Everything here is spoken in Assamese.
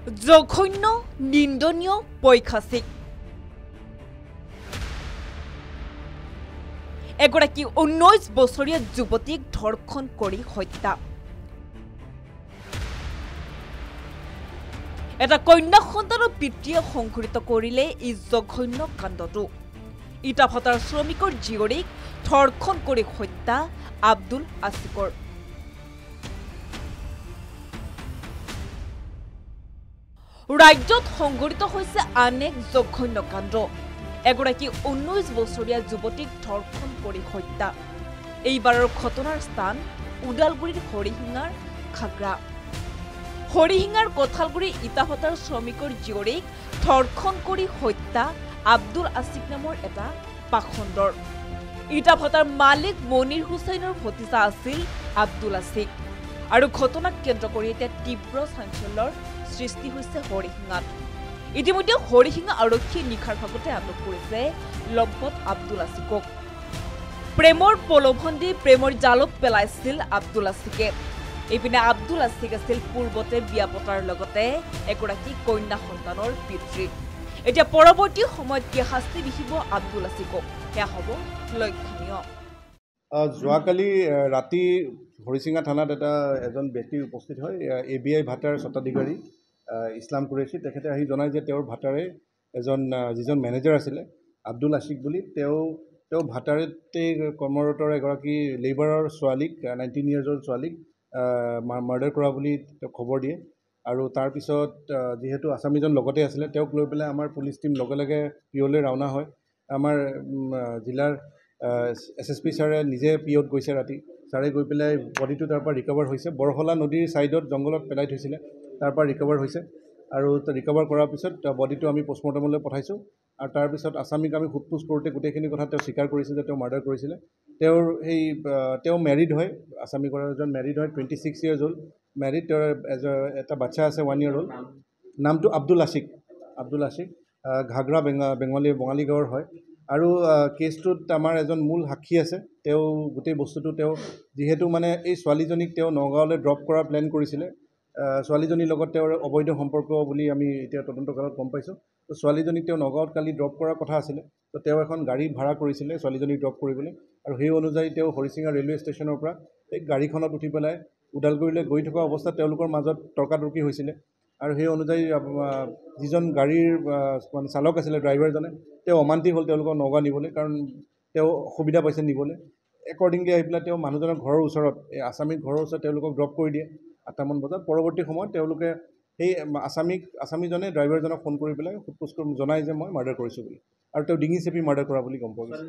জঘন্য নিন্দনীয় পৈশাচিক এগৰাকী 19 বছৰীয়া যুৱতীক ধৰ্ষণ কৰি হত্যা এটা কন্যা সন্তানৰ পিতৃয়ে সংঘটিত কৰিলে এই জঘন্য কাণ্ডটো ইটাভাটাৰ শ্ৰমিকৰ জীয়ৰীক ধৰ্ষণ কৰি হত্যা আব্দুল আছিকৰ ৰাজ্যত সংঘটিত হৈছে আন এক জঘন্য কাণ্ড এগৰাকী 19 বছৰীয়া যুৱতীক ধৰ্ষণ কৰি হত্যা এইবাৰৰ ঘটনাৰ স্থান উদালগুৰিৰ হৰিহিঙাৰ খাগৰা হৰিহিঙাৰ কঁঠালগুৰি ইটাভাটাৰ শ্ৰমিকৰ জীয়ৰীক ধৰ্ষণ কৰি হত্যা আব্দুল আছিক নামৰ এটা পাখণ্ডৰ ইটাভাটাৰ মালিক মনিৰ হুছেইনৰ ভতিজা আছিল আব্দুল আছিক আৰু ঘটনাক কেন্দ্ৰ কৰি এতিয়া তীব্ৰ চাঞ্চল্যৰ সৃষ্টি হৈছে হৰিহিঙাত ইতিমধ্যে হৰিহিঙা আৰক্ষী নিশাৰ ভাগতে আটক কৰিছে লম্পট আব্দুল আছিকক প্ৰেমৰ প্ৰলোভন দি প্ৰেমৰ জালত পেলাইছিল আব্দুল আছিকে এইপিনে আব্দুল আছিক আছিল পূৰ্বতে বিয়া পতাৰ লগতে এগৰাকী কন্যা সন্তানৰ পিতৃ এতিয়া পৰৱৰ্তী সময়ত কি শাস্তি বিহিব আব্দুল আছিকক সেয়া হ'ব লক্ষণীয় যোৱাকালি ৰাতি হৰিচিঙা থানাত এজন ব্যক্তি উপস্থিত হয় ABI ভাটাৰ স্বত্বাধিকাৰী ইছলাম কুৰেশ্বি তেখেতে আহি জনায় যে তেওঁৰ ভাটাৰে এজন যিজন মেনেজাৰ আছিলে আব্দুল আছিক বুলি তেওঁ ভাটাৰতে কৰ্মৰত এগৰাকী লেবাৰৰ ছোৱালীক 19 ইয়াৰ্ছৰ ছোৱালীক মাৰ্ডাৰ কৰা বুলি তেওঁ খবৰ দিয়ে আৰু তাৰপিছত যিহেতু আছামীজন লগতে আছিলে তেওঁক লৈ পেলাই আমাৰ পুলিচ টিম লগে লগে পিঅ'লৈ ৰাওনা হয় আমাৰ জিলাৰ SSP ছাৰে নিজে পিঅ'ত গৈছে ৰাতি ছাৰে গৈ পেলাই বডিটো তাৰ পৰা ৰিকভাৰ হৈছে বৰহলা নদীৰ ছাইডত জংঘলত পেলাই থৈছিলে তাৰ পৰা ৰিকভাৰ হৈছে আৰু ৰিকভাৰ কৰাৰ পিছত বডিটো আমি পোষ্টমৰ্টমলৈ পঠাইছোঁ আৰু তাৰপিছত আছামীক আমি সোধপোছ কৰোঁতে গোটেইখিনি কথা তেওঁ স্বীকাৰ কৰিছে যে তেওঁ মাৰ্ডাৰ কৰিছিলে তেওঁ মেৰিড হয় আছামীগৰাকী এজন মেৰিড হয় 26 ইয়াৰ্ছ হ'ল মেৰিড তেওঁৰ এটা বাচ্চা আছে 1 year হ'ল নামটো আব্দুল আছিক ঘাগৰা বঙালী গাঁৱৰ হয় আৰু কেছটোত আমাৰ এজন মূল সাক্ষী আছে তেওঁ গোটেই বস্তুটো তেওঁ যিহেতু মানে এই ছোৱালীজনীক তেওঁ নগাঁৱলৈ ড্ৰপ কৰাৰ প্লেন কৰিছিলে ছোৱালীজনীৰ লগত তেওঁৰ অবৈধ সম্পৰ্ক বুলি আমি এতিয়া তদন্তকালত গম পাইছোঁ তো ছোৱালীজনীক তেওঁ নগাঁৱত কালি ড্ৰপ কৰাৰ কথা আছিলে তো তেওঁ এখন গাড়ী ভাড়া কৰিছিলে ছোৱালীজনীক ড্ৰপ কৰিবলৈ আৰু সেই অনুযায়ী তেওঁ হৰিচিঙা ৰেলৱে ষ্টেচনৰ পৰা এই গাড়ীখনত উঠি পেলাই ওদালগুৰিলৈ গৈ থকা অৱস্থাত তেওঁলোকৰ মাজত তৰ্কাতৰ্কি হৈছিলে আৰু সেই অনুযায়ী যিজন গাড়ীৰ মানে চালক আছিলে ড্ৰাইভাৰজনে তেওঁ অমান্তি হ'ল তেওঁলোকক নগাঁও নিবলৈ কাৰণ তেওঁ অসুবিধা পাইছে নিবলৈ একৰ্ডিংলি আহি পেলাই তেওঁ মানুহজনৰ ঘৰৰ ওচৰত এই আছামীৰ ঘৰৰ ওচৰত তেওঁলোকক ড্ৰপ কৰি দিয়ে 8টামান বজাত পৰৱৰ্তী সময়ত তেওঁলোকে সেই আছামীজনে ড্ৰাইভাৰজনক ফোন কৰি পেলাই সোধপোছ জনায় যে মই মাৰ্ডাৰ কৰিছোঁ বুলি আৰু তেওঁ ডিঙি চেপি মাৰ্ডাৰ কৰা বুলি গম পোৱা গৈছে